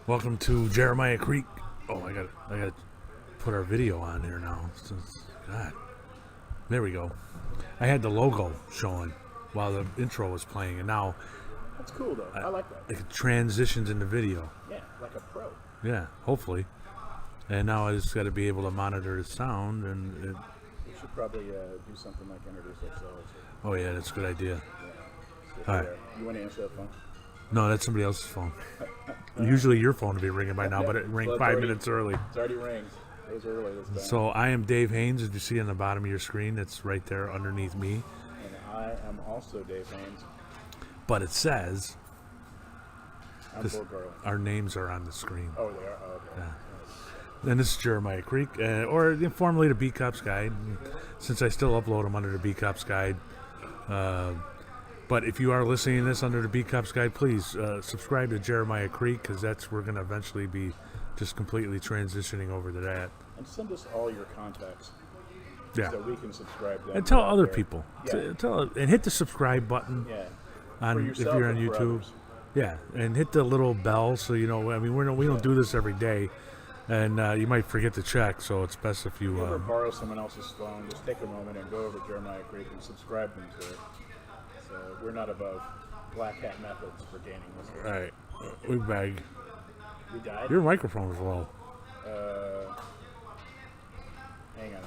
Welcome to Jeremiah Creek. Oh, I got to put our video on here now. God, there we go. I had the logo showing while the intro was playing, and now That's cool though. I like that. it transitions into video. Yeah, like a pro. Yeah, hopefully. And now I just got to be able to monitor the sound, and We should probably do something like introduce ourselves. oh yeah, that's a good idea. If, All right. You want to answer that phone? No, that's somebody else's phone. Usually your phone would be ringing by now, but it rang Well, it's 5 already- minutes early. It's already rang. It was early this time. So I am Dave Haynes, as you see on the bottom of your screen. It's right there underneath me. And I am also Dave Haynes. But it says I'm this- Bull Garland. our names are on the screen. Oh, they are? Oh, okay. Yeah. And this is Jeremiah Creek, or formerly the B Cops Guide, since I still upload them under the B Cops Guide. But if you are listening to this under the B Cops Guide, please subscribe to Jeremiah Creek, because we're going to eventually be just completely transitioning over to that. And send us all your contacts Yeah. so we can subscribe to them. And tell out other there. people. Yeah. And hit the subscribe button Yeah. on For if yourself you're on and for YouTube. others. Yeah, and hit the little bell so you know. I mean, we don't do this every day, and you might forget to check. So it's best if If you ever you. borrow someone else's phone, just take a moment and go over to Jeremiah Creek and subscribe them to it. So we're not above black hat methods for gaining listeners. All right, we beg. We died? Your microphone is low. Hang on.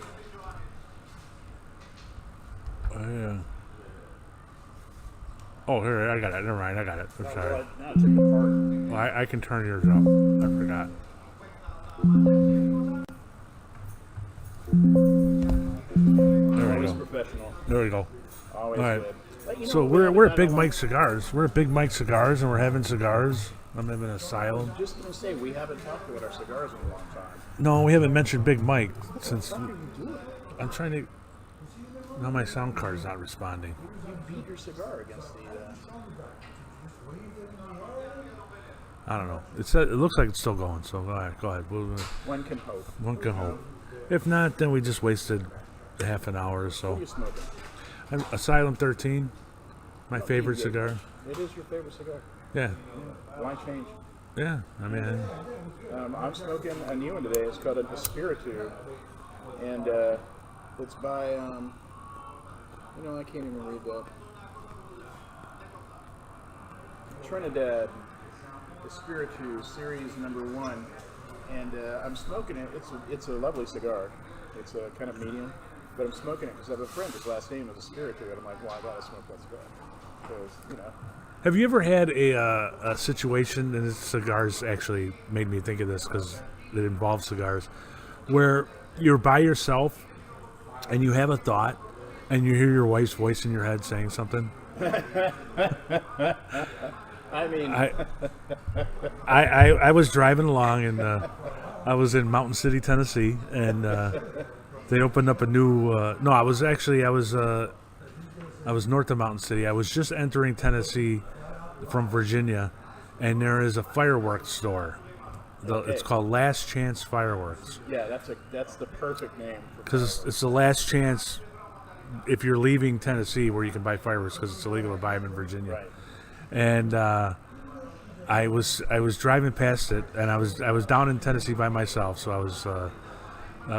Yeah. Oh, here I got it. Never mind, I got it. I'm sorry. Well, now it's apart. Well, I can turn yours up. I forgot. There we Always go. professional. There we go. Always All right. good. But, you know, So we we're haven't at done Big a Mike Cigars. We're at Big Mike Cigars, and we're having cigars. I'm in an asylum. I'm just going to say, we haven't talked about our cigars in a long time. No, we haven't mentioned Big Mike since. What are you doing? I'm trying to. Now my sound card's not responding. You beat your cigar against the... I don't know. It looks like it's still going. So all right, go ahead. one can hope. One can hope. If not, then we just wasted half an hour or What are so. you smoking? Asylum 13, my favorite good. cigar. It is your favorite cigar. Yeah, Why change? yeah. I mean, I'm smoking a new one today. It's called a Espiritu. And it's by... I can't even read that. Trinidad Espiritu Series number 1, and I'm smoking it. It's a lovely cigar. It's a kind of medium, but I'm smoking it because I have a friend. His last name is Espiritu, and I'm like, well, I gotta smoke that cigar because have you ever had a situation, and this cigars actually made me think of this because it involves cigars, where you're by yourself and you have a thought, and you hear your wife's voice in your head saying something? I mean, I was driving along, and I was in Mountain City, Tennessee, and they opened up a new. No, I was north of Mountain City. I was just entering Tennessee from Virginia, and there is a fireworks store. It's called Last Chance Fireworks yeah, that's the perfect name. because it's the last chance if you're leaving Tennessee where you can buy fireworks because it's illegal to buy them in Virginia. Right. And I was driving past it, and I was down in Tennessee by myself, so I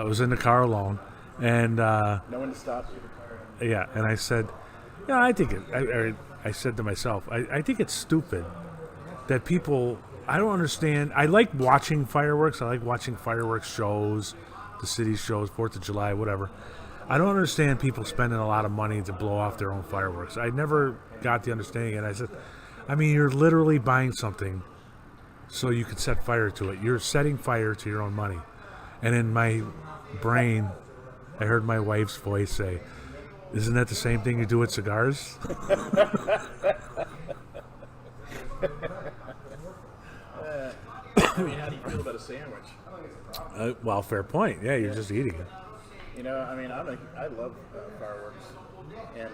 was in the car alone, and No one to stop you. yeah, and I said, yeah, I think it. I said to myself, I think it's stupid that people. I don't understand. I like watching fireworks. I like watching fireworks shows, the city shows, 4th of July, whatever. I don't understand people spending a lot of money to blow off their own fireworks. I never got the understanding, and I said, I mean, you're literally buying something so you can set fire to it. You're setting fire to your own money. And in my brain, I heard my wife's voice say, isn't that the same thing you do with cigars? I mean, how do you feel about a sandwich? Well, fair point. Yeah, you're just eating it. I mean, I love fireworks, and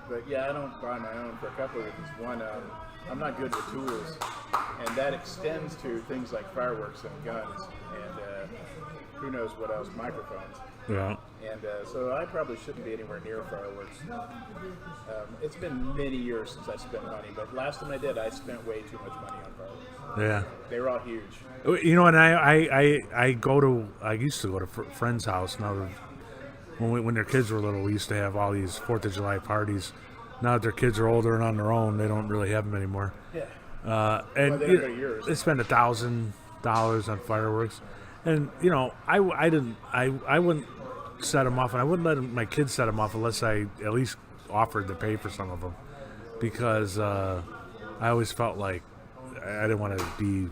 but yeah, I don't buy my own for a couple of reasons. One, I'm not good with tools, and that extends to things like fireworks and guns, and who knows what else, microphones. Yeah. And so I probably shouldn't be anywhere near fireworks. It's been many years since I spent money, but last time I did, I spent way too much money on fireworks. Yeah. They were all huge. You know, and I used to go to friends' house. Now, when their kids were little, we used to have all these 4th of July parties. Now that their kids are older and on their own, they don't really have them anymore. Yeah. And Well, they don't go to yours. they spend $1,000 on fireworks, and you know, I wouldn't set them off, and I wouldn't let my kids set them off unless I at least offered to pay for some of them, because I always felt like I didn't want to be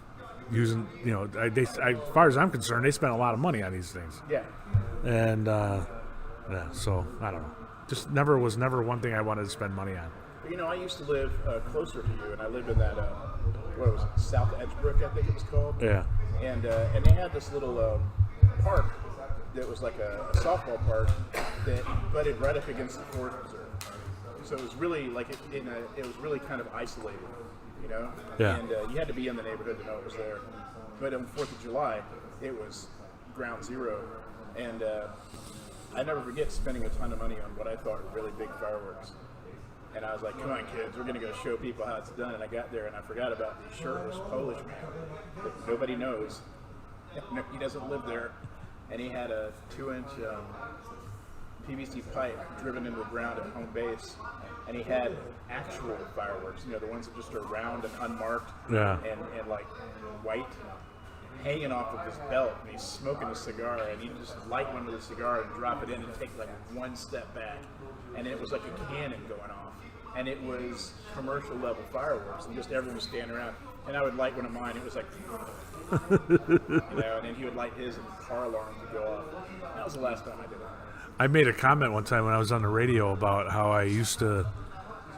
using, you know, as far as I'm concerned, they spend a lot of money on these things, Yeah. and yeah, so I don't know. Just was never one thing I wanted to spend money on. But, you know, I used to live closer to you, and I lived in that, what was it, South Edgebrook, I think it was called. Yeah. And they had this little park that was like a softball park that butted right up against the Forest Reserve. So it was really like it was really kind of isolated, you know. Yeah. And you had to be in the neighborhood to know it was there. But on 4th of July, it was ground zero, and I never forget spending a ton of money on what I thought were really big fireworks. And I was like, come on, kids, we're going to go show people how it's done. And I got there, and I forgot about the shirtless Polish man that nobody knows. He doesn't live there. And he had a 2-inch PVC pipe driven into the ground at home base. And he had actual fireworks, you know, the ones that just are round and unmarked, Yeah. and like white, hanging off of his belt. And he's smoking a cigar, and he'd just light one with a cigar and drop it in and take like one step back. And it was like a cannon going off. And it was commercial level fireworks, and just everyone was standing around. And I would light one of mine. It was like, you know, and then he would light his, and the car alarm would go off. That was the last time I did it. I made a comment one time when I was on the radio about how I used to,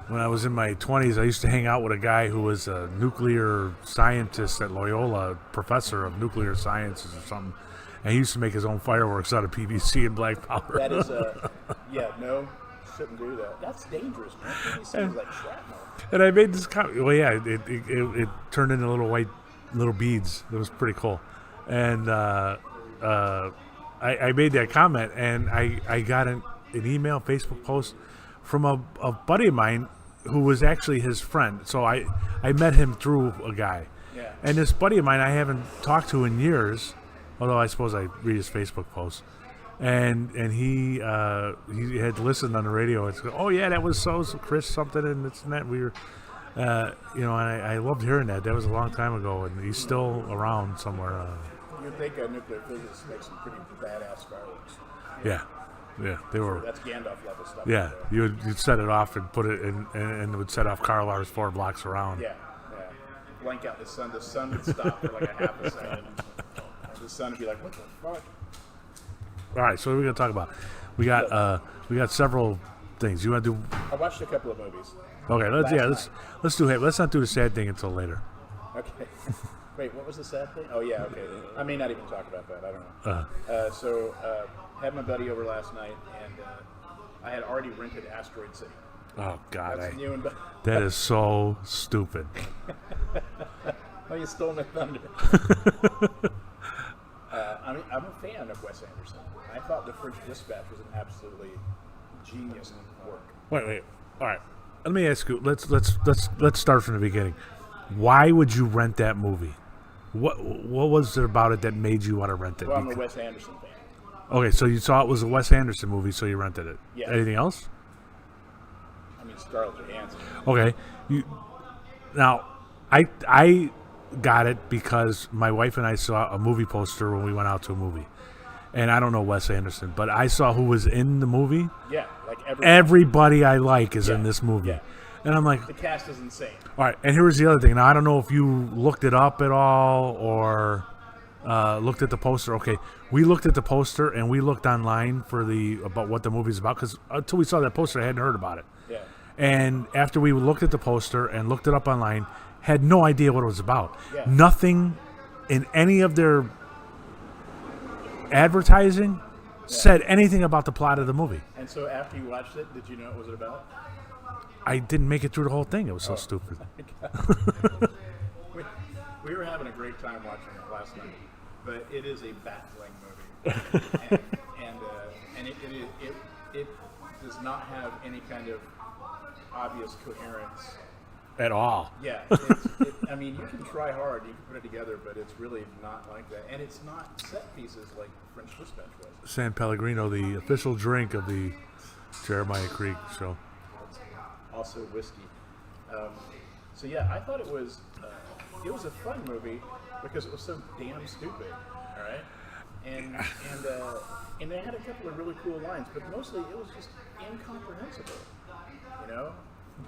when I was in my 20s, I used to hang out with a guy who was a nuclear scientist at Loyola, professor of nuclear sciences or something, and he used to make his own fireworks out of PVC and black powder. That is yeah, no, shouldn't do that. That's dangerous, man. It seems like shrapnel. And I made this comment. Well, yeah, it turned into little beads. It was pretty cool. And I made that comment, and I got an email, Facebook post from a buddy of mine who was actually his friend. So I met him through a guy. Yeah. And this buddy of mine I haven't talked to in years, although I suppose I read his Facebook posts. And he had listened on the radio and said, "Oh yeah, that was so Chris something and it's that we were, you know." And I loved hearing that. That was a long time ago, and he's still around somewhere. You'd think nuclear physics makes some pretty badass fireworks. Yeah, they were. That's Gandalf level stuff. Yeah, you'd set it off and put it in, and it would set off car alarms 4 blocks around. Yeah. Blank out the sun. The sun would stop for like a half a second. The sun would be like, "What the fuck?" All right, so what are we gonna talk about? We got several things. You want to do? I watched a couple of movies. Okay, let's not do the sad thing until later. Okay. Wait, what was the sad thing? Oh yeah, okay. I may not even talk about that. I don't know. So had my buddy over last night, and I had already rented Asteroid City. Oh God, That's new and that is so stupid. Oh, you stole my thunder. I'm a fan of Wes Anderson. I thought The French Dispatch was an absolutely genius work. Wait. All right. Let me ask you. Let's start from the beginning. Why would you rent that movie? What was it about it that made you want to rent it? Well, I'm a Wes Anderson fan. Okay, so you saw it was a Wes Anderson movie, so you rented it. Yeah. Anything else? I mean, Scarlett Johansson. Okay. Now, I got it because my wife and I saw a movie poster when we went out to a movie. And I don't know Wes Anderson, but I saw who was in the movie. Yeah, like everybody I like is in this movie. Yeah. And I'm like, the cast is insane. all right, and here's the other thing. Now, I don't know if you looked it up at all or looked at the poster. Okay, we looked at the poster and we looked online about what the movie's about, because until we saw that poster, I hadn't heard about it. Yeah. And after we looked at the poster and looked it up online, had no idea what it was about. Yeah. Nothing in any of their advertising said anything about the plot of the movie. And so after you watched it, did you know what was it about? I didn't make it through the whole thing. It was so stupid. We were having a great time watching it last night, but it is a baffling movie. and it does not have any kind of obvious coherence. At all. Yeah, I mean, you can try hard, you can put it together, but it's really not like that. And it's not set pieces like French Dispatch was. San Pellegrino, the official drink of the Jeremiah Creek show. It's also whiskey. So yeah, I thought it was a fun movie because it was so damn stupid. All right, and they had a couple of really cool lines, but mostly it was just incomprehensible. You know,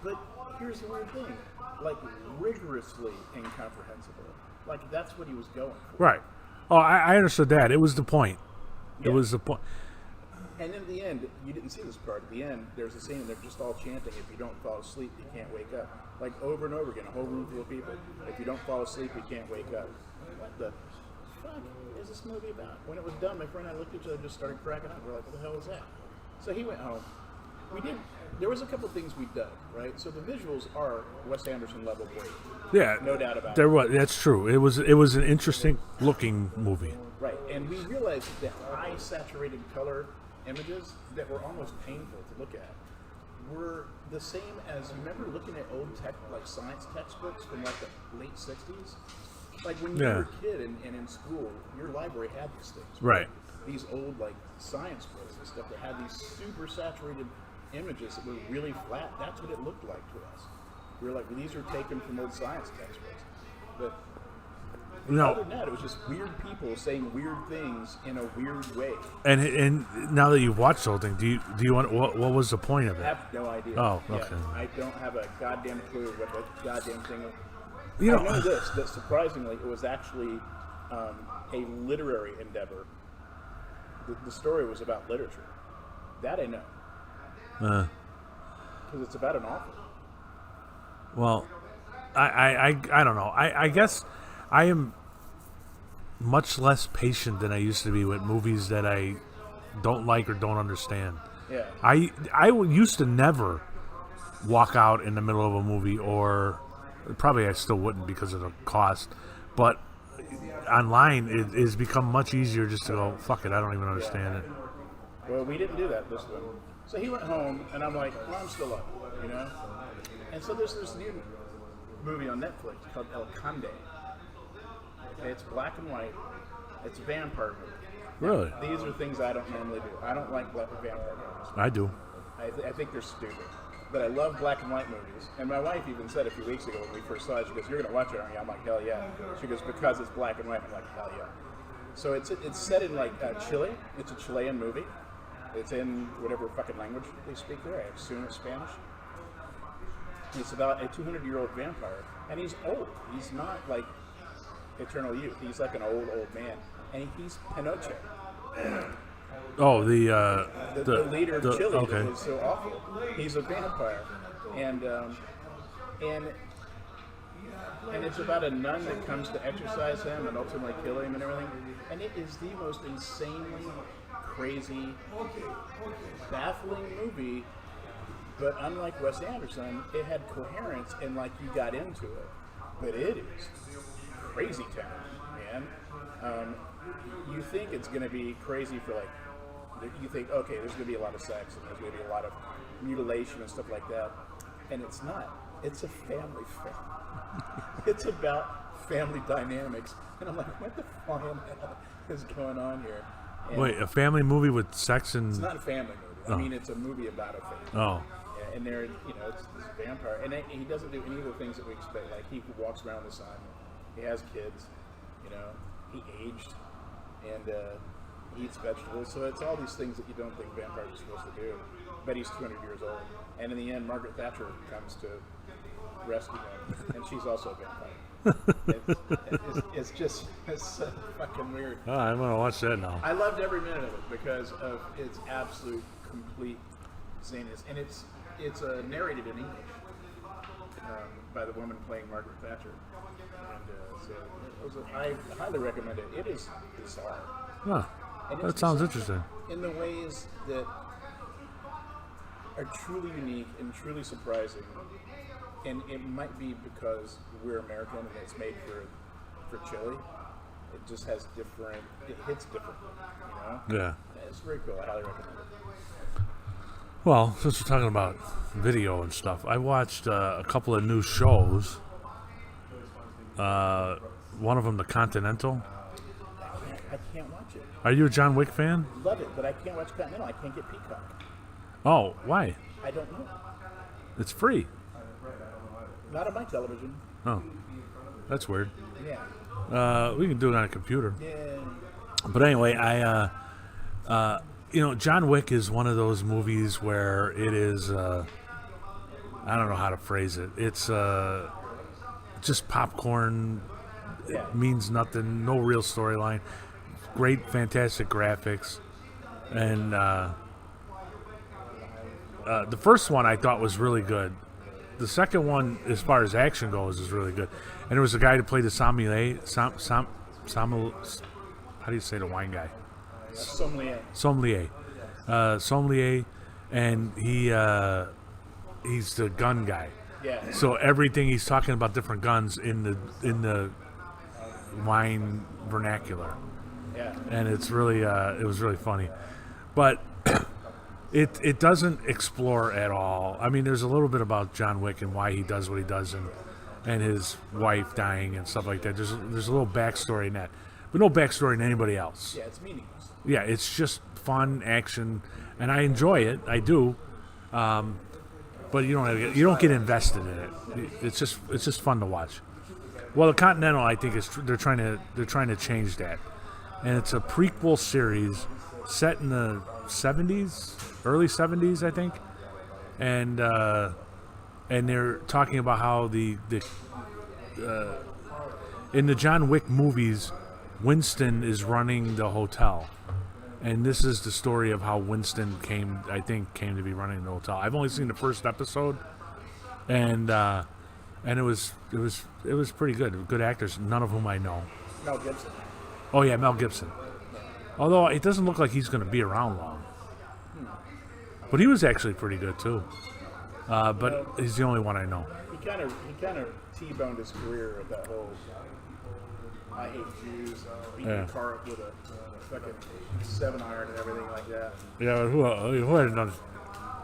but here's the weird thing, like rigorously incomprehensible. Like that's what he was going for. Right. Oh, I understood that. It was the point. Yeah. It was the point. And in the end, you didn't see this part. At the end, there's a scene, they're just all chanting, if you don't fall asleep, you can't wake up. Like over and over again, a whole room full of people. If you don't fall asleep, you can't wake up. What the fuck is this movie about? When it was done, my friend and I looked at each other and just started cracking up. We're like, what the hell is that? So he went home. There was a couple things we dug, right? So the visuals are Wes Anderson level great. Yeah. No doubt about there it. was. That's true. It was an interesting looking movie. Right, and we realized that high saturated color images that were almost painful to look at were the same as, you remember looking at old science textbooks from like the late 60s? Like when you were a kid and in school, your library had these things. Right. These old like science books and stuff that had these super saturated images that were really flat. That's what it looked like to us. We were like, well, these are taken from old science textbooks. But other than that, it was just weird people saying weird things in a weird way. And now that you've watched the whole thing, do you want what was the point of it? I have no idea. Oh, yeah, okay. I don't have a goddamn clue what the goddamn thing is. You know, I know this, that surprisingly, it was actually a literary endeavor. The story was about literature. That I know. Because it's about an author. Well, I don't know. I guess I am much less patient than I used to be with movies that I don't like or don't understand. Yeah. I used to never walk out in the middle of a movie, or probably I still wouldn't because of the cost, but online it has become much easier just to go, fuck it, I don't even understand it. Well, we didn't do that this one. So he went home, and I'm like, well, I'm still up, you know? And so there's this new movie on Netflix called El Conde. It's black and white. It's a vampire movie. Really? These are things I don't normally do. I don't like black vampire movies. I do. I think they're stupid. But I love black and white movies. And my wife even said a few weeks ago when we first saw it, she goes, you're going to watch it, aren't you? I'm like, hell yeah. She goes, because it's black and white. I'm like, hell yeah. So it's set in like Chile. It's a Chilean movie. It's in whatever fucking language they speak there. I assume it's Spanish. It's about a 200-year-old vampire. And he's old. He's not like eternal youth. He's like an old man. And he's Pinochet. Oh, The leader of Chile okay. that was so awful. He's a vampire. And it's about a nun that comes to exorcise him and ultimately kill him and everything. And it is the most insanely crazy, baffling movie. But unlike Wes Anderson, it had coherence and like you got into it. But it is crazy town, man. You think it's going to be crazy for like, you think, okay, there's going to be a lot of sex and there's going to be a lot of mutilation and stuff like that. And it's not. It's a family film. It's about family dynamics. And I'm like, what the fuck is going on here? And wait, a family movie with sex and... it's not a family movie. I mean, it's a movie about a family. Oh. Yeah, and they're, it's this vampire. And he doesn't do any of the things that we expect. Like, he walks around the sun. He has kids. He aged. And he eats vegetables. So it's all these things that you don't think vampires are supposed to do. But he's 200 years old. And in the end, Margaret Thatcher comes to rescue him. And she's also a vampire. It's so fucking weird. Oh, I'm going to watch that now. I loved every minute of it because of its absolute, complete zaniness. And it's narrated in English by the woman playing Margaret Thatcher. And so I highly recommend it. It is bizarre. Huh. And That it's sounds bizarre interesting. in the ways that are truly unique and truly surprising. And it might be because we're American and it's made for Chile. It just has different. It hits differently. You know. Yeah. It's very cool. I highly recommend it. Well, since we're talking about video and stuff, I watched a couple of new shows. One of them, The Continental. I can't watch it. Are you a John Wick fan? Love it, but I can't watch Continental. I can't get Peacock. Oh, why? I don't know. It's free. Not on my television. Oh, that's weird. Yeah. We can do it on a computer. Yeah. But anyway, John Wick is one of those movies where it is, I don't know how to phrase it. It's just popcorn. Yeah. It means nothing. No real storyline. Great, fantastic graphics. And the first one I thought was really good. The second one, as far as action goes, is really good. And there was a guy who played the sommelier. How do you say the wine guy? Sommelier. Sommelier, and he's the gun guy. Yeah. So everything he's talking about different guns in the wine vernacular, Yeah. and it's really it was really funny, but it doesn't explore at all. I mean, there's a little bit about John Wick and why he does what he does, and his wife dying and stuff like that. There's a little backstory in that, but no backstory in anybody else. Yeah, it's meaningless. Yeah, it's just fun action, and I enjoy it. I do, but you don't get invested in it. It's just fun to watch. Well, the Continental, I think they're trying to change that, and it's a prequel series set in the '70s, early '70s, I think, and they're talking about how in the John Wick movies, Winston is running the hotel. And this is the story of how Winston came to be running the hotel. I've only seen the first episode, and it was pretty good. Good actors, none of whom I know. Mel Gibson. Oh yeah, Mel Gibson. Although it doesn't look like he's going to be around long. But he was actually pretty good too. But he's the only one I know. He kind of T-boned his career with that whole "I hate Jews," beating the car up with a fucking 7-iron and everything like that. Yeah, who hadn't done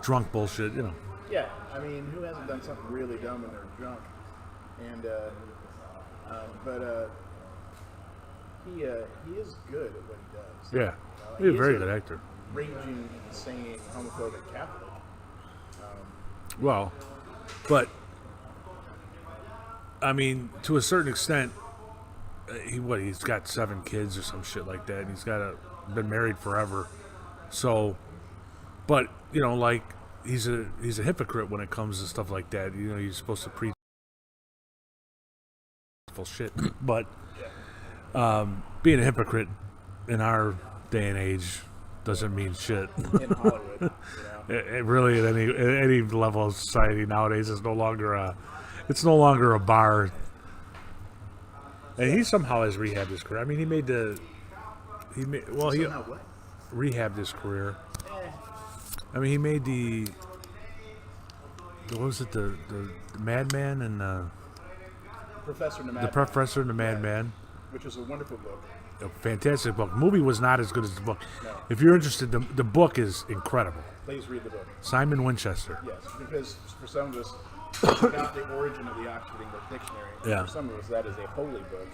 drunk bullshit, you know? Yeah, I mean, who hasn't done something really dumb when they're drunk? And he is good at what he does. Yeah, You know, he's a very good actor. Raging, insane, homophobic Catholic. Well, but I mean, to a certain extent, he's got 7 kids or some shit like that, and he's been married forever. So, but like he's a hypocrite when it comes to stuff like that. You're supposed to preach shit, but being a hypocrite in our day and age doesn't mean shit. In Hollywood, It really at any level of society nowadays is no longer a bar. And he somehow has rehabbed his career. I mean, he rehabbed his career. I mean, he made what was it, the Madman and Professor and the Madman. the Professor and the Madman. Which is a wonderful book. A fantastic book. The movie was not as good as the book. No. If you're interested, the book is incredible. Please read the book. Simon Winchester. Yes, because for some of us, it's about the origin of the Oxford English Dictionary. Yeah. For some of us, that is a holy book.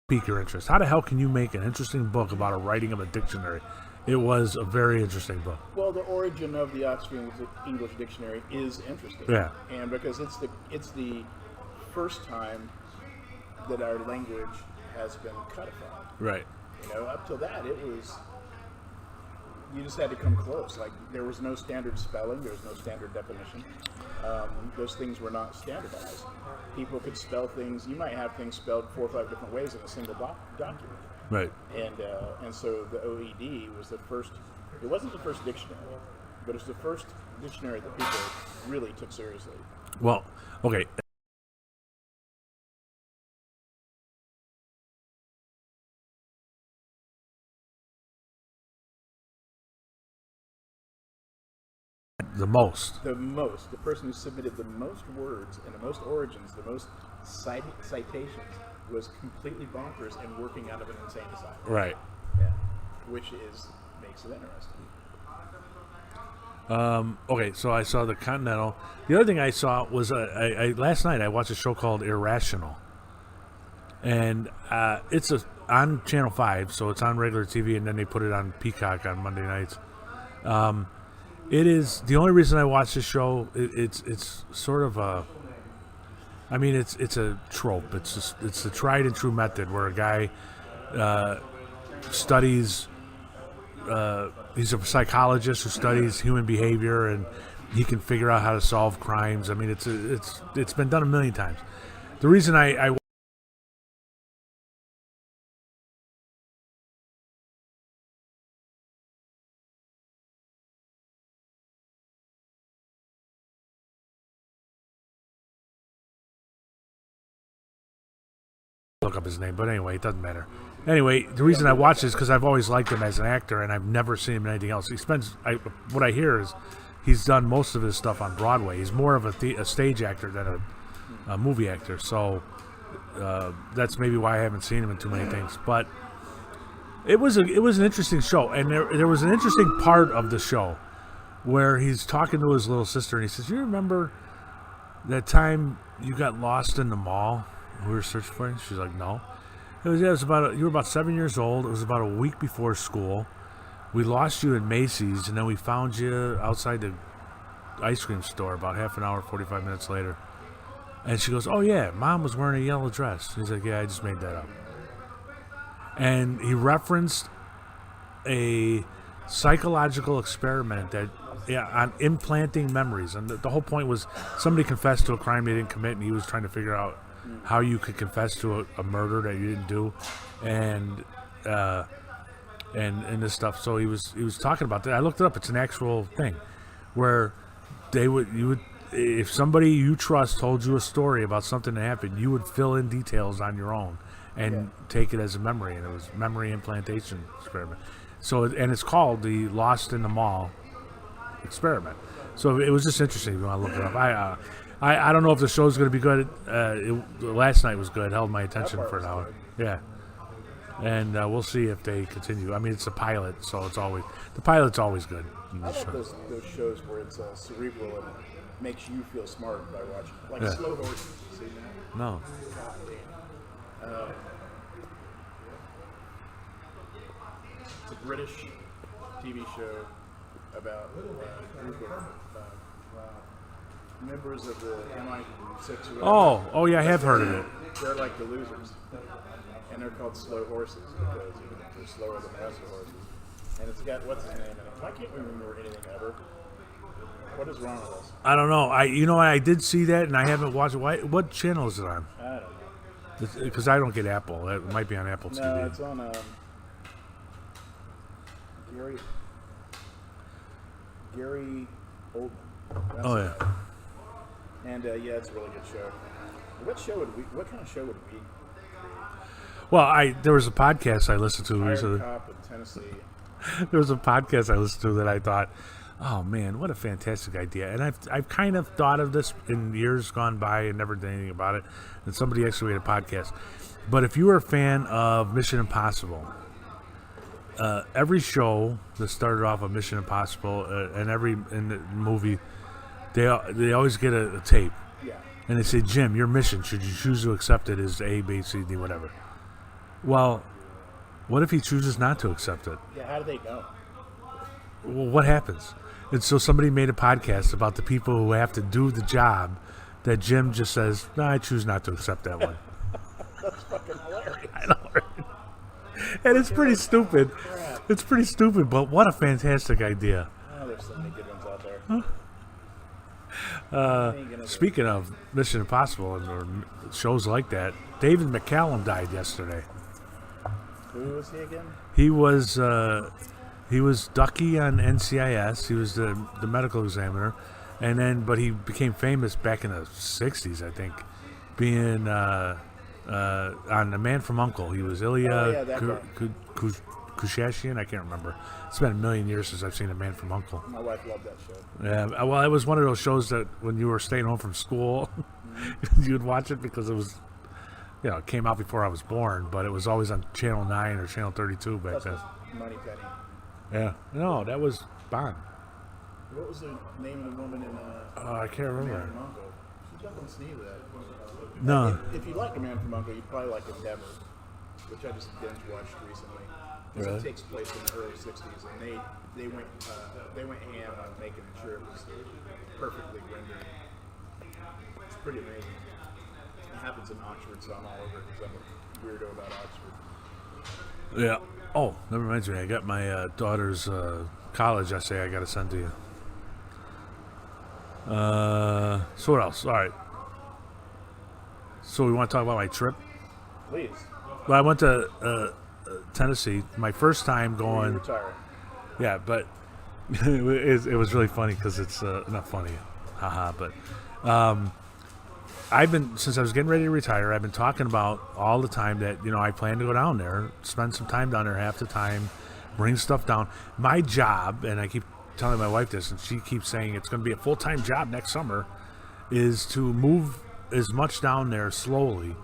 Pique your interest. How the hell can you make an interesting book about a writing of a dictionary? It was a very interesting book. Well, the origin of the Oxford English Dictionary is interesting. Yeah. And because it's the first time that our language has been codified. Right. Up till that, it was, you just had to come close. Like, there was no standard spelling, there was no standard definition. Those things were not standardized. People could spell things. You might have things spelled 4 or 5 different ways in a single document. Right. And so the OED was the first. It wasn't the first dictionary, but it's the first dictionary that people really took seriously. Well, okay. The most. The person who submitted the most words and the most origins, the most citations, was completely bonkers and working out of an insane asylum. Right. Yeah, which makes it interesting. Okay, so I saw the Continental. The other thing I saw was last night I watched a show called Irrational, and it's on Channel 5, so it's on regular TV, and then they put it on Peacock on Monday nights. It is the only reason I watch this show. It's sort of a, I mean, it's a trope. It's the tried and true method where a guy studies. He's a psychologist who studies human behavior, and he can figure out how to solve crimes. I mean, it's been done a million times. The reason I look up his name, but anyway, it doesn't matter. Anyway, the reason I watch this is because I've always liked him as an actor, and I've never seen him in anything else. What I hear is he's done most of his stuff on Broadway. He's more of a stage actor than a movie actor, so that's maybe why I haven't seen him in too many things. But it was an interesting show, and there was an interesting part of the show where he's talking to his little sister, and he says, "You remember that time you got lost in the mall? We were searching for you?" She's like, "No." It was you were about 7 years old. It was about a week before school. We lost you at Macy's, and then we found you outside the ice cream store about half an hour, 45 minutes later. And she goes, "Oh yeah, Mom was wearing a yellow dress." He's like, "Yeah, I just made that up." And he referenced a psychological experiment on implanting memories, and the whole point was somebody confessed to a crime they didn't commit, and he was trying to figure out how you could confess to a murder that you didn't do, and this stuff. So he was talking about that. I looked it up. It's an actual thing where if somebody you trust told you a story about something that happened, you would fill in details on your own and take it as a memory, and it was memory implantation experiment. So it's called the Lost in the Mall experiment. So it was just interesting. If you want to look it up, I don't know if the show's going to be good. Last night was good. It held my attention for an hour. Yeah. And we'll see if they continue. I mean, it's a pilot, so the pilot's always good. I love those shows where it's cerebral and makes you feel smart by watching. Like Slow Horses. You seen that? No. It's a British TV show about a group of members of the MI6. Oh yeah, I have heard of it. They're like the losers, and they're called slow horses because they're slower than the rest of the horses. And it's got what's his name in it? Why can't we remember anything ever? What is wrong with us? I don't know. I did see that, and I haven't watched it. What channel is it on? I don't know. Because I don't get Apple. It might be on Apple TV. No, it's on Gary Oldman. Oh yeah. And it's a really good show. What kind of show would we? Well, there was a podcast I listened to recently. Cop in Tennessee. There was a podcast I listened to that I thought, oh man, what a fantastic idea. And I've kind of thought of this in years gone by and never did anything about it. And somebody actually made a podcast. But if you were a fan of Mission Impossible, every show that started off of Mission Impossible and in the movie, they always get a tape. Yeah. And they say, "Jim, your mission, should you choose to accept it, is A, B, C, D, whatever." Well, what if he chooses not to accept it? Yeah, how do they know? Well, what happens? And so somebody made a podcast about the people who have to do the job that Jim just says, "No, I choose not to accept that one." That's fucking hilarious. I know, right? And it's pretty stupid. It's pretty stupid, but what a fantastic idea. Oh, there's so many good ones out there. Speaking of Mission Impossible or shows like that, David McCallum died yesterday. Who was he again? He was Ducky on NCIS. He was the medical examiner, but he became famous back in the '60s, I think, being on The Man from U.N.C.L.E. He was Ilya Kushashian. I can't remember. It's been a million years since I've seen A Man from U.N.C.L.E. My wife loved that show. Yeah, well, it was one of those shows that when you were staying home from school, you'd watch it because it was, it came out before I was born, but it was always on Channel 9 or Channel 32 back Plus then. was Money Penny. Yeah, no, that was Bond. What was the name of the woman in I can't Man remember. from U.N.C.L.E.? She's nothing to see with that. No, If you like A Man from U.N.C.L.E., you'd probably like Endeavor, which I just binge watched recently. Because Really? it takes place in the early '60s, and they went ham on making sure it was perfectly rendered. It's pretty amazing. It happens in Oxford, so I'm all over it because I'm a weirdo about Oxford. yeah. Oh, that reminds me. I got my daughter's college essay I got to send to you. So what else? All right. So we want to talk about my trip? Please, Well, I went to Tennessee. My first time when going. you retire. Yeah, but it was really funny because it's not funny, haha. But since I was getting ready to retire, I've been talking about all the time that I plan to go down there, spend some time down there, half the time, bring stuff down. My job, and I keep telling my wife this, and she keeps saying it's going to be a full-time job next summer, is to move as much down there slowly,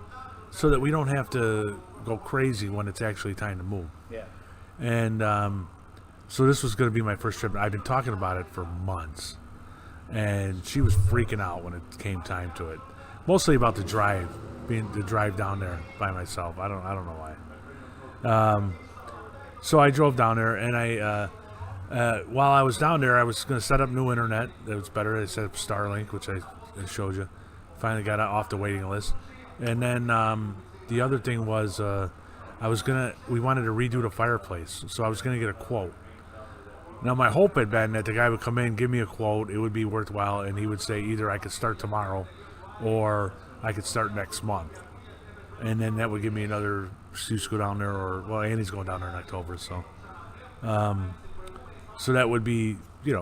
so that we don't have to go crazy when it's actually time to move. Yeah. And so this was going to be my first trip. I've been talking about it for months, and she was freaking out when it came time to it. Mostly about the drive down there by myself. I don't know why. So I drove down there, and while I was down there, I was going to set up new internet. It was better. I set up Starlink, which I showed you. Finally got off the waiting list, and then the other thing was we wanted to redo the fireplace, so I was going to get a quote. Now my hope had been that the guy would come in, give me a quote, it would be worthwhile, and he would say either I could start tomorrow or I could start next month. And then that would give me another excuse to go down there, Andy's going down there in October, so that would be, he's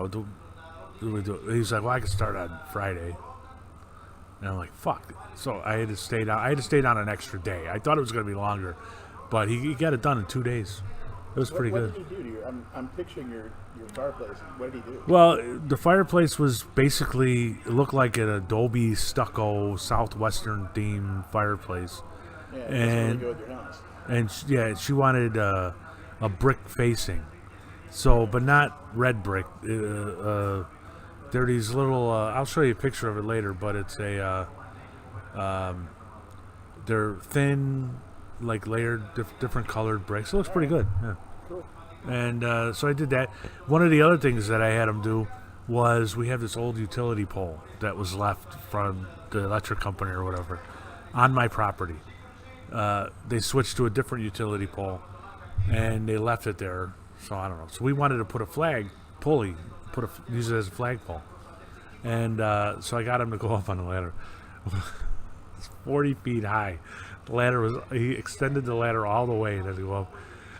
like, well, I could start on Friday. And I'm like, fuck. So I had to stay down an extra day. I thought it was going to be longer, but he got it done in 2 days. It was pretty good. What did he do to your? I'm picturing your fireplace. What did he do? Well, the fireplace was basically, it looked like an Adobe stucco southwestern theme fireplace. Yeah, it and doesn't really go with your house. And she wanted a brick facing, so but not red brick. They're these little. I'll show you a picture of it later, but it's they're thin, like layered, different colored bricks. It looks pretty good. Yeah. Cool. And so I did that. One of the other things that I had them do was we have this old utility pole that was left from the electric company or whatever on my property. They switched to a different utility pole, and they left it there. So I don't know. So we wanted to put a flag pulley, use it as a flagpole, and so I got him to go up on the ladder. It's 40 feet high. The ladder he extended the ladder all the way to go up,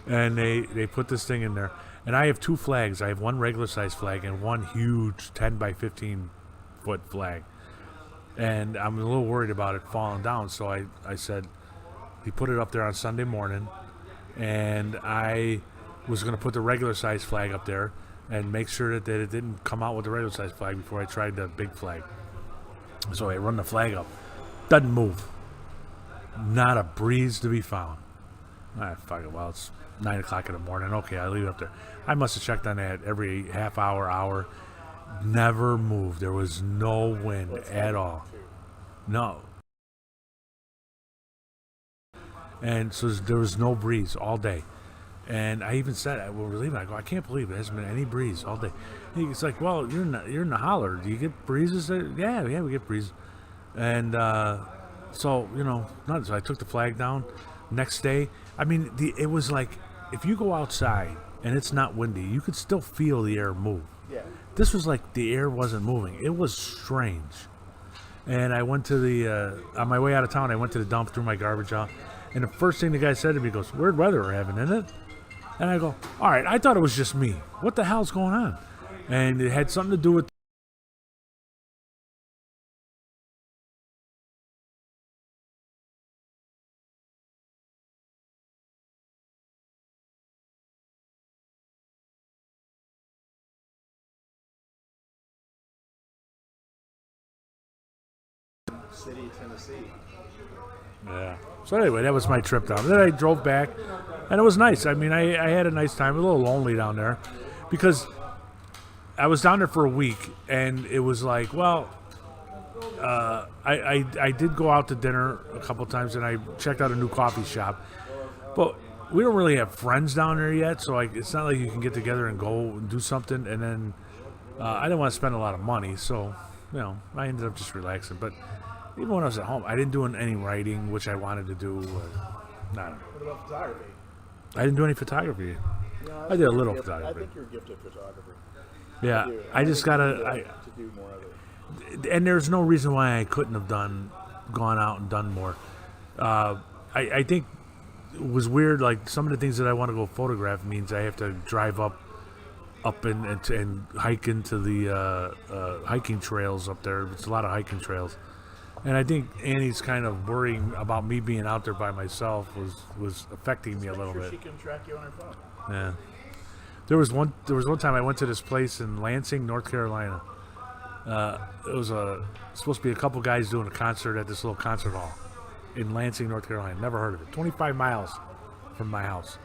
and they put this thing in there. And I have two flags. I have one regular size flag and one huge 10 by 15 foot flag. And I'm a little worried about it falling down, so I said, he put it up there on Sunday morning, and I was going to put the regular size flag up there and make sure that it didn't come out with the regular size flag before I tried the big flag. So I run the flag up. Doesn't move. Not a breeze to be found. Fuck it. Well, it's 9 o'clock in the morning. Okay, I leave it up there. I must have checked on that every half hour. Never moved. There was no wind at all. No. And so there was no breeze all day. And I even said, when we're leaving, I go, I can't believe it hasn't been any breeze all day. He's like, well, you're in the holler. Do you get breezes? Yeah, we get breezes. And so, nothing. So I took the flag down. Next day, I mean, it was like, if you go outside and it's not windy, you could still feel the air move. Yeah. This was like the air wasn't moving. It was strange. And I went to on my way out of town, I went to the dump, threw my garbage out. And the first thing the guy said to me, he goes, weird weather we're having, isn't it? And I go, all right, I thought it was just me. What the hell's going on? And it had something to do with City, Tennessee. Yeah. So anyway, that was my trip down. Then I drove back, and it was nice. I mean, I had a nice time. A little lonely down there, because I was down there for a week, and it was like, well, I did go out to dinner a couple times, and I checked out a new coffee shop, but we don't really have friends down there yet, so it's not like you can get together and go and do something. And then I didn't want to spend a lot of money, so I ended up just relaxing. But even when I was at home, I didn't do any writing, which I wanted to do. Not. What about photography? I didn't do any photography. Yeah, I did a little I photography. think you're gifted photographer. Yeah, do. I just think gotta. you'd like to do more of it. And there's no reason why I couldn't have gone out and done more. I think it was weird. Like, some of the things that I want to go photograph means I have to drive up and hike into the hiking trails up there. It's a lot of hiking trails, and I think Annie's kind of worrying about me being out there by myself was affecting me a little Make bit. sure she can track you on her phone. Yeah. There was one time I went to this place in Lansing, North Carolina. It was supposed to be a couple guys doing a concert at this little concert hall in Lansing, North Carolina. Never heard of it. 25 miles from my house.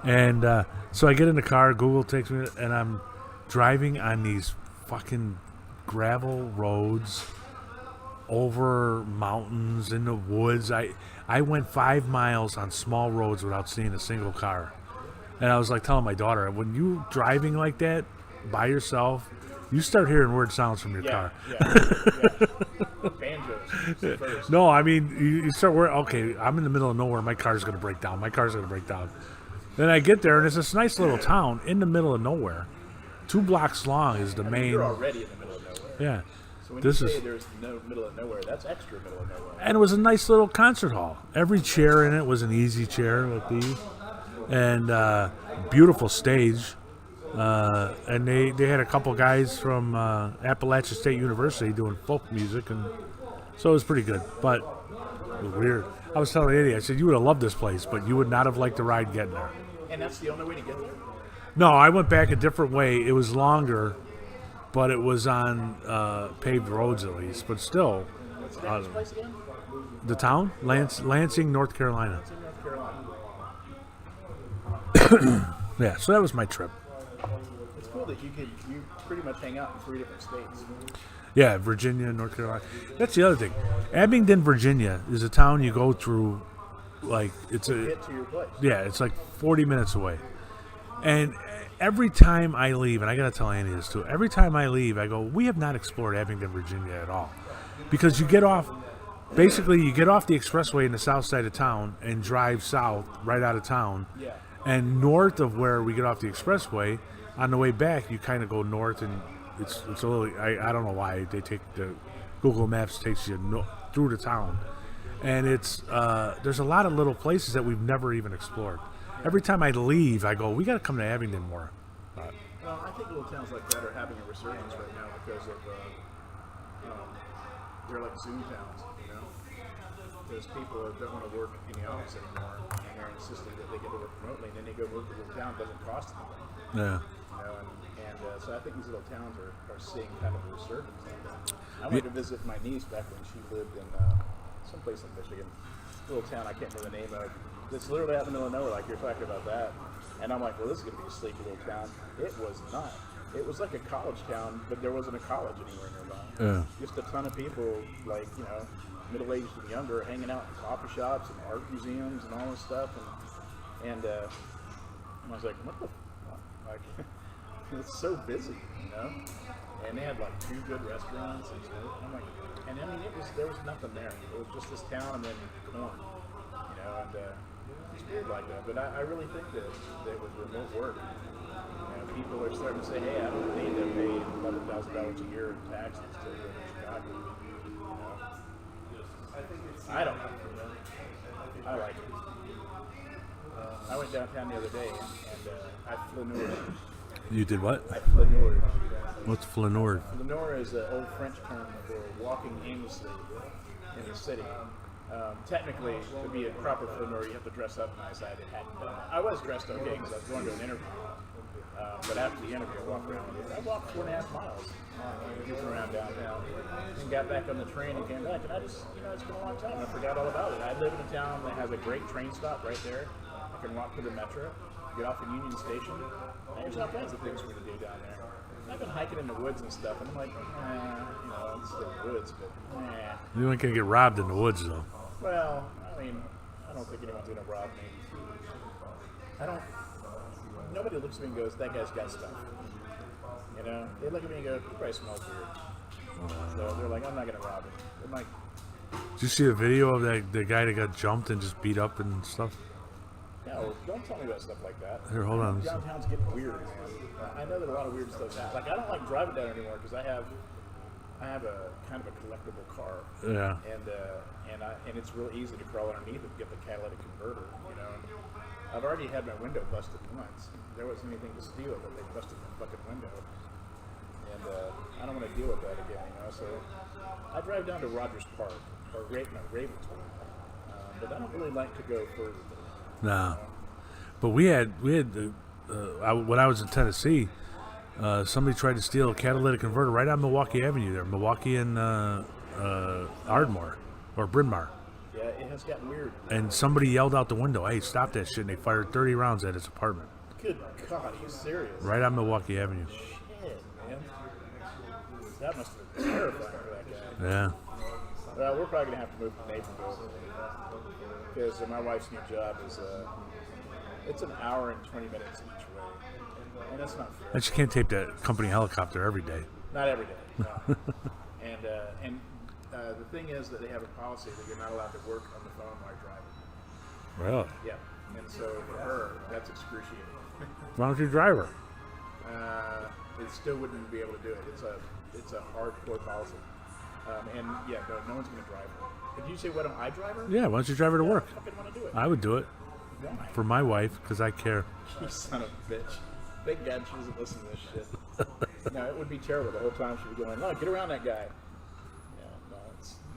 And so I get in the car, Google takes me, and I'm driving on these fucking gravel roads over mountains in the woods. I went 5 miles on small roads without seeing a single car. And I was like telling my daughter, when you driving like that by yourself, you start hearing weird sounds from your car. Yeah. Banjos first. No, I mean, you start worrying, okay, I'm in the middle of nowhere, my car's going to break down. Then I get there, and it's this nice little town in the middle of nowhere. 2 blocks long is the main. You're already in the middle of nowhere. Yeah. So when This you is- say there's no middle of nowhere, that's extra middle of nowhere. And it was a nice little concert hall. Every chair in it was an easy chair like these. And beautiful stage. And they had a couple guys from Appalachian State University doing folk music, and so it was pretty good. But it was weird. I was telling Eddie, I said, you would have loved this place, but you would not have liked the ride getting there. And that's the only way to get there. No, I went back a different way. It was longer, but it was on paved roads at least. But still, What's the name of this place again? the town, Lansing, North Carolina. It's in North Carolina. Yeah, so that was my trip. It's cool that you pretty much hang out in 3 different states. Yeah, Virginia, North Carolina. That's the other thing. Abingdon, Virginia is a town you go through, like, it's a, Get to your place. yeah, it's like 40 minutes away. And every time I leave, and I got to tell Andy this too, every time I leave, I go, we have not explored Abingdon, Virginia at all. Because you get off the expressway in the south side of town and drive south right out of town. Yeah. And north of where we get off the expressway, on the way back, you kind of go north, and it's a little. I don't know why they take the Google Maps takes you through the town, and it's there's a lot of little places that we've never even explored. Every time I leave, I go, we got to come to Abingdon more. Well, I think little towns like that are having a resurgence right now because of they're like Zoom towns, you know. Because people don't want to work in the office anymore, and they're insisting that they get to work remotely, and then they go work in a little town. It doesn't cost them anything, Yeah. you know. And so I think these little towns are seeing kind of a resurgence like that. I went to visit my niece back when she lived in someplace in Michigan, a little town I can't remember the name of. It's literally out in the middle of nowhere, like you're talking about that. And I'm like, well, this is going to be a sleepy little town. It was not. It was like a college town, but there wasn't a college anywhere nearby. Yeah. Just a ton of people, like, you know, middle-aged and younger, hanging out in coffee shops and art museums and all this stuff. And I was like, what the fuck? Like, it's so busy, you know? And they had like 2 good restaurants. And I'm like, and I mean, there was nothing there. It was just this town and then corn, you know, and it's weird like that. But I really think that with remote work, you know, people are starting to say, hey, I don't need to pay $11,000 a year in taxes to live in Chicago. You know? I don't know. I like it. I went downtown the other day and I flaneured. You did what? I flaneured. What's flaneur? Flaneur is an old French term for walking aimlessly in the city. Technically, to be a proper fedora, you have to dress up nice. I hadn't done that. I was dressed okay because I was going to an interview. But after the interview, I walked around. I walked 4.5 miles, moving around downtown, and got back on the train and came back. And I just, it's been a long time. I forgot all about it. I live in a town that has a great train stop right there. I can walk to the metro, get off at Union Station. There's all kinds of things for me to do down there. I've been hiking in the woods and stuff, and I'm like, it's still woods, but You ain't gonna get robbed in the woods, though. Well, I mean, I don't think anyone's gonna rob me. Nobody looks at me and goes, that guy's got stuff. They look at me and go, he probably smells weird. So they're like, I'm not gonna rob him. I'm like, Did you see a video of the guy that got jumped and just beat up and stuff? no, don't tell me about stuff like that. Here, hold on. Downtown's getting weird, man. I know that a lot of weird stuff happens. Like, I don't like driving down anymore because I have a kind of a collectible car. Yeah. And it's real easy to crawl underneath and get the catalytic converter, And I've already had my window busted once. There wasn't anything to steal, but they busted my fucking window. And I don't want to deal with that again, So I drive down to Rogers Park, or Ravenswood. But I don't really like to go further. No. But we had when I was in Tennessee, somebody tried to steal a catalytic converter right on Milwaukee Avenue there, Milwaukee and Ardmore or Bryn Mawr. Yeah, it has gotten weird. And somebody yelled out the window, "Hey, stop that shit!" And they fired 30 rounds at his apartment. Good God, are you serious? Right on Milwaukee Avenue. Shit, man. That must have been terrifying for that guy. Yeah. Well, we're probably going to have to move to Naperville because my wife's new job is it's an hour and 20 minutes each way, and that's not fair. And she can't take that company helicopter every day. Not every day. No. and the thing is that they have a policy that you're not allowed to work on the phone while you're driving. Really? Yeah. And so for her, that's excruciating. Why don't you drive her? It still wouldn't be able to do it. It's a hardcore policy. And yeah, no one's going to drive her. Did you say, why don't I drive her? Yeah, why don't you drive her to work? I fucking want to do it. I would do it Why? for my wife because I care. You son of a bitch. Thank God she doesn't listen to this shit. No, it would be terrible the whole time. She'd be going, no, get around that guy. Yeah, no,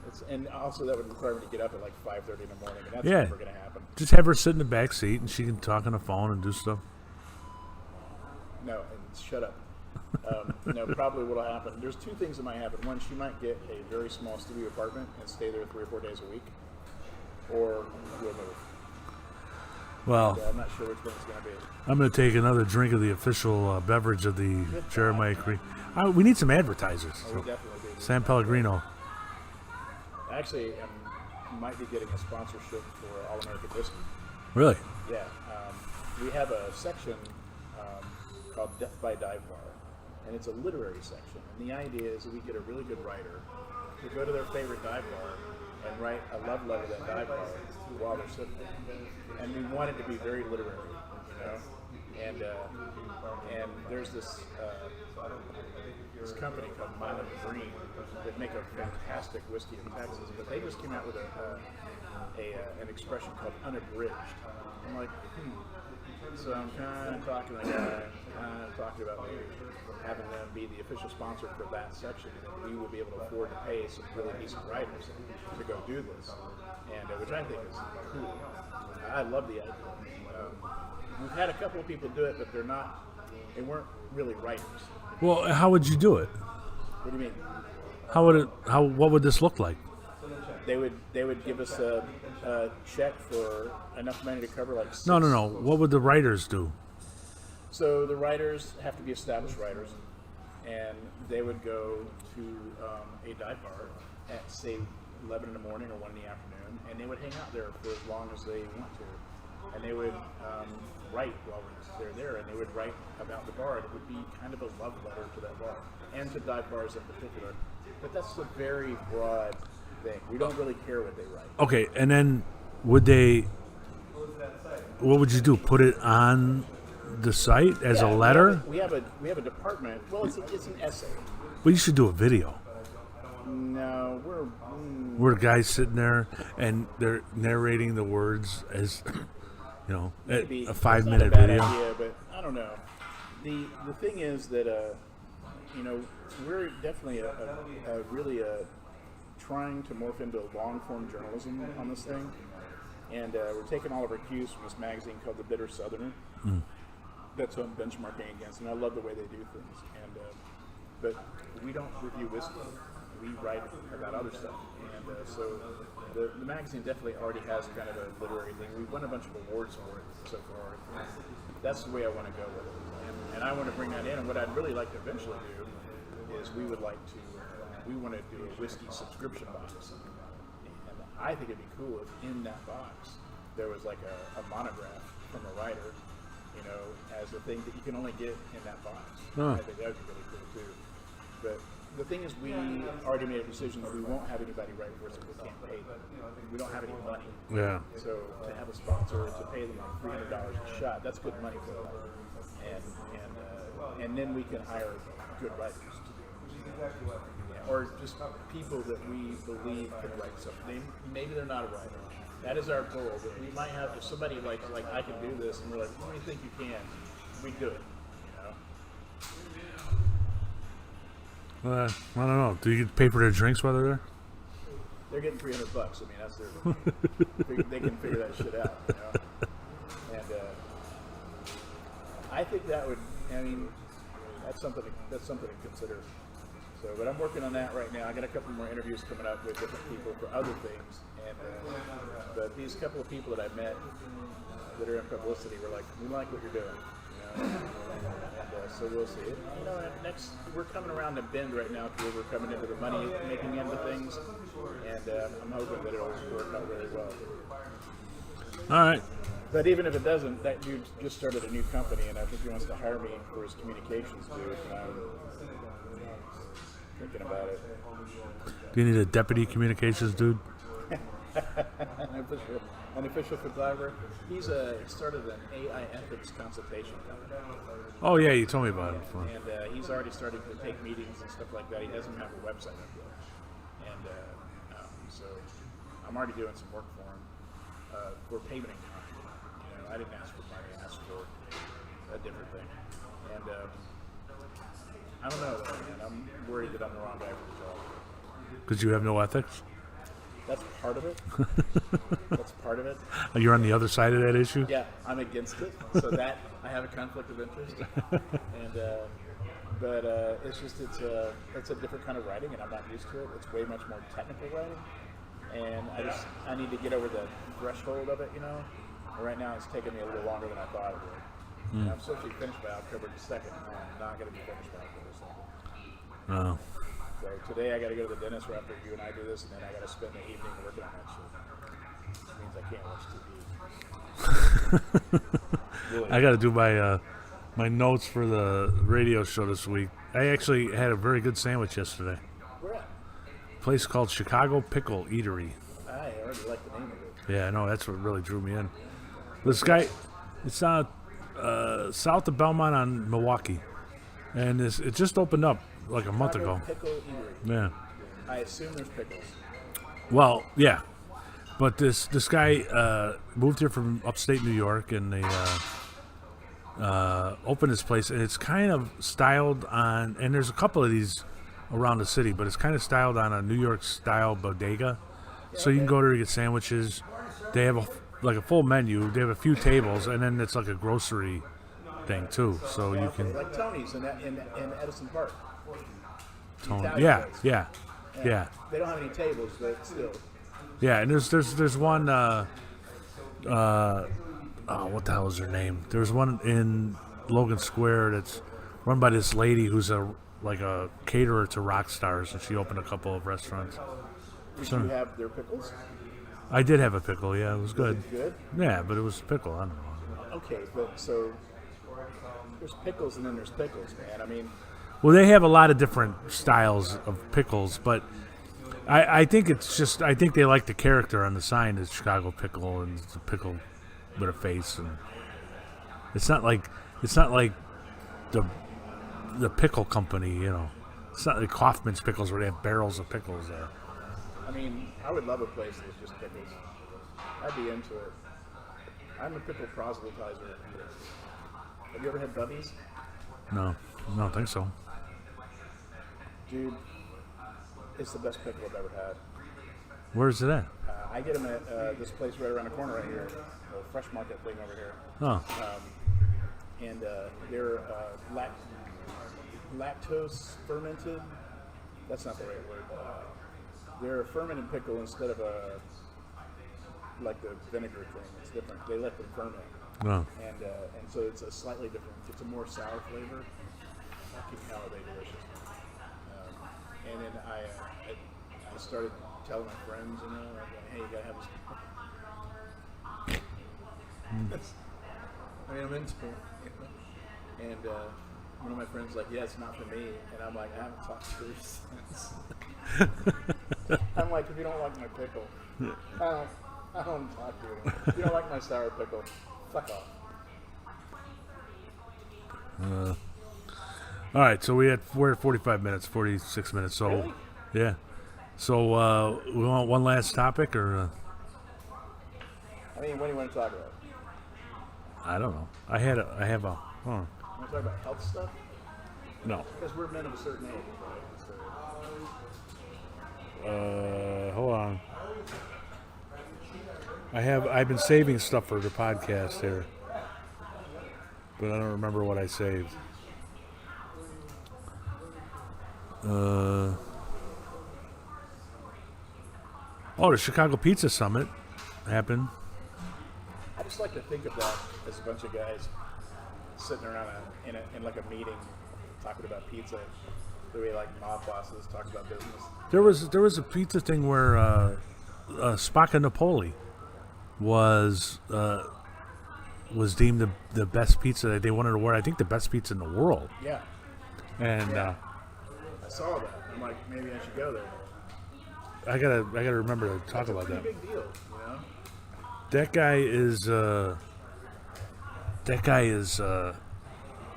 it's and also that would require me to get up at like 5:30 in the morning, and that's never going to happen. Just have her sit in the back seat and she can talk on the phone and do stuff. No, and shut up. No, probably what'll happen. There's two things that might happen. One, she might get a very small studio apartment and stay there 3 or 4 days a week, or we'll move. Well, I'm not sure which one it's going to be. I'm going to take another drink of the official beverage of the Jeremiah Creek. We need some advertisers. Oh, we definitely do. San Pellegrino. Actually, might be getting a sponsorship for All American Whiskey. Really? Yeah. We have a section called Death by Dive Bar, and it's a literary section. And the idea is that we get a really good writer to go to their favorite dive bar and write a love letter to that dive bar while they're sitting there. And we want it to be very literary, And there's this company called Milam Green that make a fantastic whiskey in Texas, but they just came out with an expression called unabridged. I'm like, So I'm kind of talking to the guy, talking about maybe having them be the official sponsor for that section, and we will be able to afford to pay some really decent writers to go do this, and which I think is cool. I love the idea. We've had a couple of people do it, but they weren't really writers. Well, how would you do it? What do you mean? What would this look like? They would give us a check for enough money to cover like six. No. What would the writers do? So the writers have to be established writers, and they would go to a dive bar at say 11 in the morning or 1 in the afternoon, and they would hang out there for as long as they want to, and they would write while they're there, and they would write about the bar. And it would be kind of a love letter to that bar and to dive bars in particular. But that's a very broad thing. We don't really care what they write. Okay, and then what would you do? Put it on the site as a letter? We have a department. Well, it's an essay. But you should do a video. No, We're guys sitting there and they're narrating the words as maybe a 5-minute it's not a bad video. idea, but I don't know. The thing is that we're definitely a really trying to morph into long-form journalism on this thing, and we're taking all of our cues from this magazine called The Bitter Southerner. That's what I'm benchmarking against, and I love the way they do things. And but we don't review whiskey; we write about other stuff. And so the magazine definitely already has kind of a literary thing. We've won a bunch of awards for it so far. That's the way I want to go with it, and I want to bring that in. And what I'd really like to eventually do is we want to do a whiskey subscription box, and I think it'd be cool if in that box there was like a monograph from a writer, you know, as a thing that you can only get in that box. I think that would be really cool too. But the thing is, we already made a decision that we won't have anybody write for us if we can't pay them. We don't have any money. Yeah. So to have a sponsor to pay them $300 a shot, that's good money for them. And then we can hire good writers to do it. Yeah, or just people that we believe could write something. Maybe they're not a writer. That is our goal. But we might have, if somebody like I can do this, and we're like, what do you think you can? We do it. I don't know. Do you get pay for their drinks while they're there? They're getting $300. I mean, that's their. They can figure that shit out, you know. And I think that would. I mean, that's something to consider. So, but I'm working on that right now. I got a couple more interviews coming up with different people for other things, and but these couple of people that I met that are in publicity were like, "We like what you're doing." You know? And so we'll see. You know, next we're coming around the bend right now to where we're coming into the money making end of things, and I'm hoping that it'll work out really well. All right. But even if it doesn't, that dude just started a new company, and I think he wants to hire me for his communications dude. And I'm thinking about it. Do you need a deputy communications dude? An official photographer. He started an AI ethics consultation company. Oh yeah, you told me about it. And he's already starting to take meetings and stuff like that. He doesn't have a website up yet. And so I'm already doing some work for him for payment in kind. You know, I didn't ask for money. I asked for a different thing. And I don't know, man. I'm worried that I'm the wrong guy for the job. Because you have no ethics? That's part of it. That's part of it. You're on the other side of that issue? Yeah, I'm against it. So that I have a conflict of interest. And but it's a different kind of writing, and I'm not used to it. It's way much more technical writing, and I need to get over the threshold of it, you know. And right now, it's taking me a little longer than I thought it would. And I'm supposed to be finished by October 2nd. I'm not going to be finished by October 2nd. Oh. So today I got to go to the dentist right after you and I do this, and then I got to spend the evening working on that shit. Which means I can't watch TV. Really. I got to do my notes for the radio show this week. I actually had a very good sandwich yesterday. Where at? A place called Chicago Pickle Eatery. I already like the name of it. Yeah, I know. That's what really drew me in. This guy, it's south of Belmont on Milwaukee. And it just opened up like a month ago. Pickle Eatery. Yeah. I assume there's pickles. Well, yeah. But this guy moved here from upstate New York, and they opened this place, and it's kind of styled on, and there's a couple of these around the city, but it's kind of styled on a New York style bodega. So you can go there to get sandwiches. They have a full menu. They have a few tables, and then it's like a grocery thing too. So you can like Tony's in Edison Park. Yeah. They don't have any tables, but still. Yeah, and there's one. What the hell is her name? There's one in Logan Square that's run by this lady who's a caterer to rock stars, and she opened a couple of restaurants. Did you have their pickles? I did have a pickle. Yeah, it was good. Was it good? Yeah, but it was a pickle. I don't know. Okay, but so there's pickles and then there's pickles, man. I mean. Well, they have a lot of different styles of pickles, but I think they like the character on the sign is Chicago Pickle, and it's a pickle with a face, and it's not like the pickle company, you know. It's not like Kaufman's Pickles where they have barrels of pickles there. I mean, I would love a place that was just pickles. I'd be into it. I'm a pickle proselytizer. Have you ever had Bubby's? No, I don't think so. Dude, it's the best pickle I've ever had. Where's it at? I get them at this place right around the corner right here, the Fresh Market thing over here. Oh, And they're lactose fermented. That's not the right word. They're a fermented pickle instead of like the vinegar thing. It's different. They let them ferment, no. and so it's a slightly different. It's a more sour flavor. Fucking hell, are they delicious? And then I started telling my friends, like, hey, you gotta have this. I mean, I'm into it. And one of my friends was like, yeah, it's not for me. And I'm like, I haven't talked to her since. I'm like, if you don't like my pickle, I don't want to talk to you anymore. If you don't like my sour pickle, fuck off. All right, so we're at 45 minutes, 46 minutes. So, Really? yeah. So we want one last topic, or I mean, what do you want to talk about? I don't know. I have a. You want to talk about health stuff? No. Because we're men of a certain age, right? So, Hold on. I've been saving stuff for the podcast here, but I don't remember what I saved. The Chicago Pizza Summit happened. I just like to think of that as a bunch of guys sitting around in like a meeting talking about pizza, the way like mob bosses talk about business. There was a pizza thing where Spacca Napoli was deemed the best pizza that they wanted to award. I think the best pizza in the world. Yeah, And I saw that. I'm like, maybe I should go there. I gotta remember to talk That's about a pretty that. big deal, you know. That guy is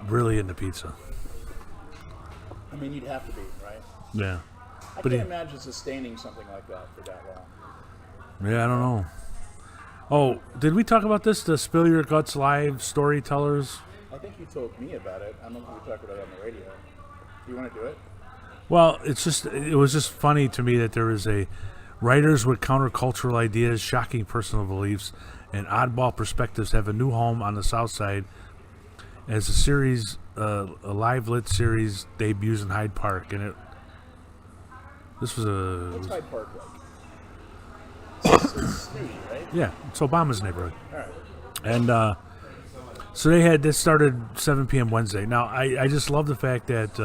really into pizza. I mean, you'd have to be, right? Yeah. I But can't he- imagine sustaining something like that for that long. Yeah, I don't know. Oh, did we talk about this? The Spill Your Guts Live storytellers? I think you told me about it. I don't know if we talked about it on the radio. Do you want to do it? Well, it was just funny to me that there is a writers with countercultural ideas, shocking personal beliefs, and oddball perspectives have a new home on the South Side as a series, a live lit series debuts in Hyde Park, and this was What's Hyde Park like? It's snooty, right? yeah, it's Obama's neighborhood. All right. And so this started 7 p.m. Wednesday. Now I just love the fact that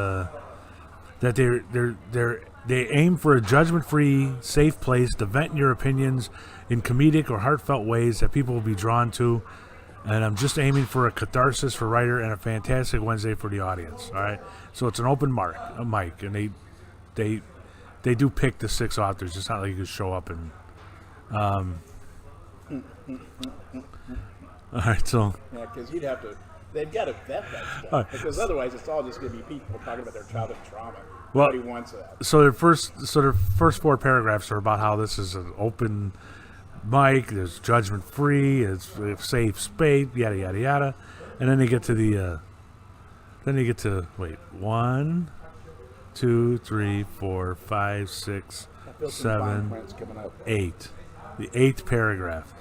they aim for a judgment-free, safe place to vent your opinions in comedic or heartfelt ways that people will be drawn to. And I'm just aiming for a catharsis for writer and a fantastic Wednesday for the audience. All right, so it's an open mic, and they do pick the 6 authors. It's not like you can show up and. All right, so Yeah, because you'd have to. They've got to vet that stuff right. because otherwise it's all just going to be people talking about their childhood trauma. Well- Nobody wants that. so their first 4 paragraphs are about how this is an open mic, there's judgment free, it's a safe space, yada yada yada, and then they get to wait, 1, 2, 3, 4, 5, 6, I feel some fine 7, prints coming up. 8, the 8th paragraph,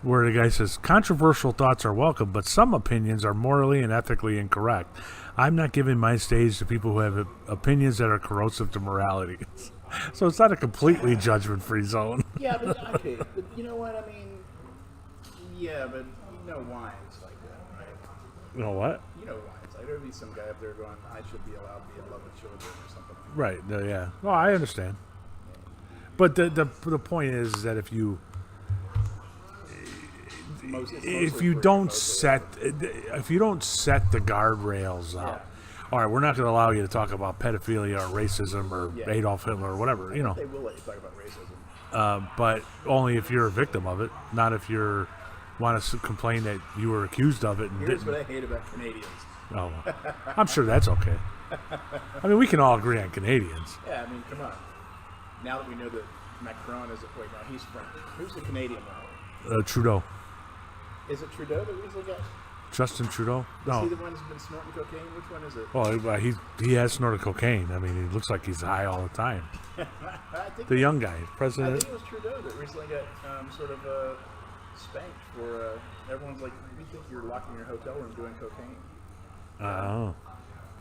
where the guy says, controversial thoughts are welcome, but some opinions are morally and ethically incorrect. I'm not giving my stage to people who have opinions that are corrosive to morality. So it's not a completely judgment-free zone. Yeah, but okay, but you know what I mean? Yeah, but you know wines like that, right? You know what? You know wines. Like there'd be some guy up there going, "I should be allowed to be in love with children" or something. Right, yeah. Well, I understand. But the point is that if you don't set the guardrails out, all right, we're not going to allow you to talk about pedophilia or racism or Adolf Hitler or whatever, you know. They will let you talk about racism. But only if you're a victim of it, not if you want to complain that you were accused of it and Here's didn't. what I hate about Canadians. Oh, I'm sure that's okay. I mean, we can all agree on Canadians. Yeah, I mean, come on. Now that we know that Macron is no, he's French. Who's the Canadian one? Trudeau. Is it Trudeau that we usually got? Justin Trudeau? Is No. he the one who's been snorting cocaine? Which one is it? Well, he has snorted cocaine. I mean, he looks like he's high all the time. I think The young guy, I president. think it was Trudeau that recently got sort of spanked for everyone's like, we think you're locked in your hotel room doing cocaine. Oh,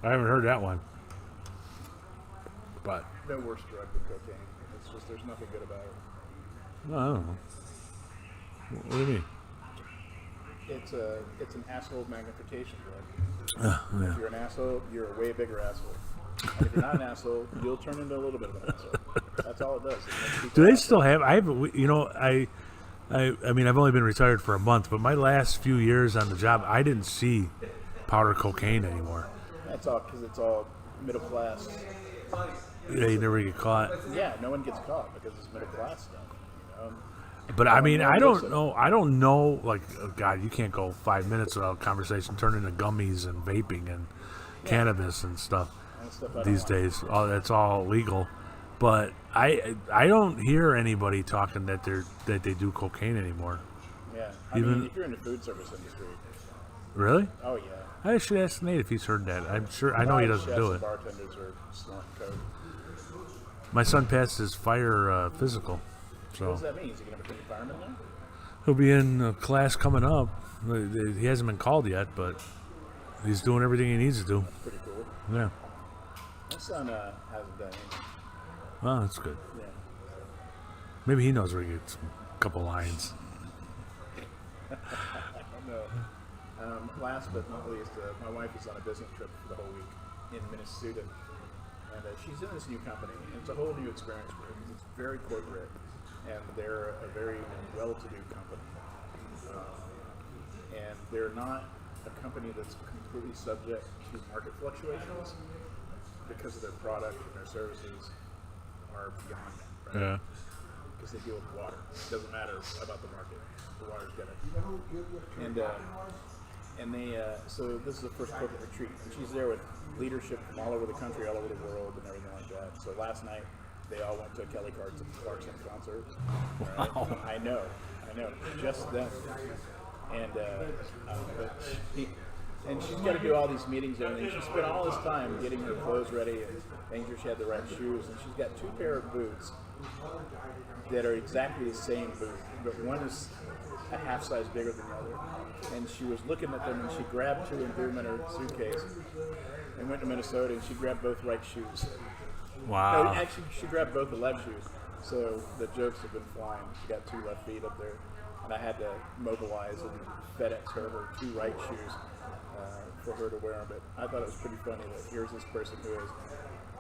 I haven't heard that one. But No worse drug than cocaine. It's just there's nothing good about it. I don't know. What do you mean? It's an asshole magnification drug. Yeah. If you're an asshole, you're a way bigger asshole. And if you're not an asshole, you'll turn into a little bit of an asshole. That's all it does. It makes people Do they assholes. still have? I have. I mean, I've only been retired for a month, but my last few years on the job, I didn't see powder cocaine anymore. That's all because it's all middle class. Yeah, you never get caught. Yeah, no one gets caught because it's middle class stuff. You know? But I mean, I don't listen. know. I don't know. Like, oh God, you can't go 5 minutes without conversation turning to gummies and vaping and cannabis and stuff And stuff I don't these like. days. Oh, that's all legal. But I don't hear anybody talking that they do cocaine anymore. Yeah, I Even- mean, if you're in the food service industry, Really? oh yeah. I should ask Nate if he's heard that. I'm sure. I know he doesn't Chefs do and it. Bartenders are snorting coke. My son passed his fire physical, What so does that mean? Is he going to become a fireman now? he'll be in a class coming up. He hasn't been called yet, but he's doing everything he needs to do. Pretty cool. Yeah. My son hasn't done anything. Well, that's good. Yeah. Maybe he knows where he gets a couple lines. I don't know. Last but not least, my wife is on a business trip for the whole week in Minnesota. And she's in this new company, and it's a whole new experience for her because it's very corporate, and they're a very well-to-do company. And they're not a company that's completely subject to market fluctuations because of their product and their services are beyond that, right? Yeah. Because they deal with water. It doesn't matter about the market. The water's got it. And they, so this is the first corporate retreat. And she's there with leadership from all over the country, all over the world, and everything like that. So last night, they all went to a Kelly Clarkson concert. Wow. I know. Just them. And, and she's got to do all these meetings and everything. She spent all this time getting her clothes ready and making sure she had the right shoes. And she's got 2 pair of boots that are exactly the same boot, but one is a half size bigger than the other. And she was looking at them, and she grabbed 2 and threw them in her suitcase, and went to Minnesota, and she grabbed both right shoes. No, Wow. actually, she grabbed both the left shoes. So the jokes have been flying. She got 2 left feet up there, and I had to mobilize and FedEx her 2 right shoes for her to wear them. But I thought it was pretty funny that here's this person who is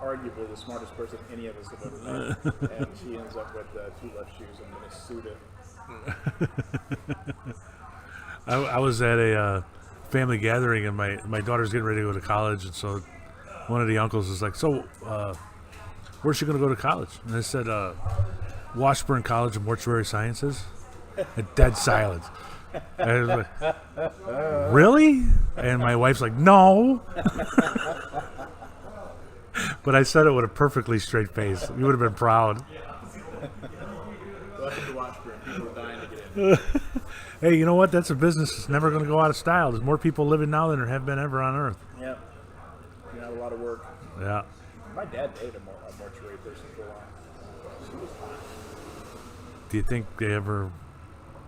arguably the smartest person any of us have ever met, and she ends up with 2 left shoes in Minnesota. I was at a family gathering, and my daughter's getting ready to go to college, and so one of the uncles was like, "So, where's she going to go to college?" And I said, "Washburn College of Mortuary Sciences." A dead silence. I was like, "Really?" And my wife's like, "No." But I said it with a perfectly straight face. You would have been proud. Welcome to Washburn. People are dying to get in. Hey, you know what? That's a business that's never going to go out of style. There's more people living now than there have been ever on Earth. Yeah. You have a lot of work. Yeah. My dad dated a mortuary person for a while. She was hot. Do you think they ever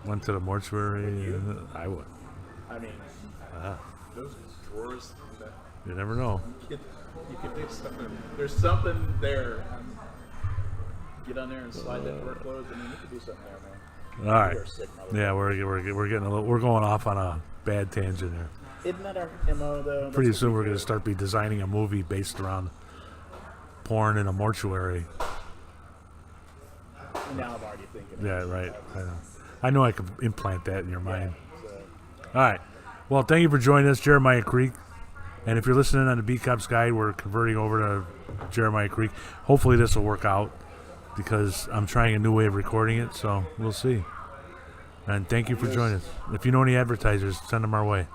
went to the mortuary? I would. I mean, those drawers. You never know. You could do something. There's something there. Get on there and slide that door closed. I mean, you could do something there, man. All right. You're a sick motherfucker. Yeah, we're getting we're going off on a bad tangent here. Isn't that our MO though? That's Pretty what soon we we're going do. to start be designing a movie based around porn in a mortuary. Now I'm already thinking. Yeah, right. I know I could implant that in your mind. So, All right. Well, thank you for joining us, Jeremiah Creek. And if you're listening on the B Cops Guide, we're converting over to Jeremiah Creek. Hopefully this will work out because I'm trying a new way of recording it, so we'll see. And thank you for joining us. If you know any advertisers, send them our way.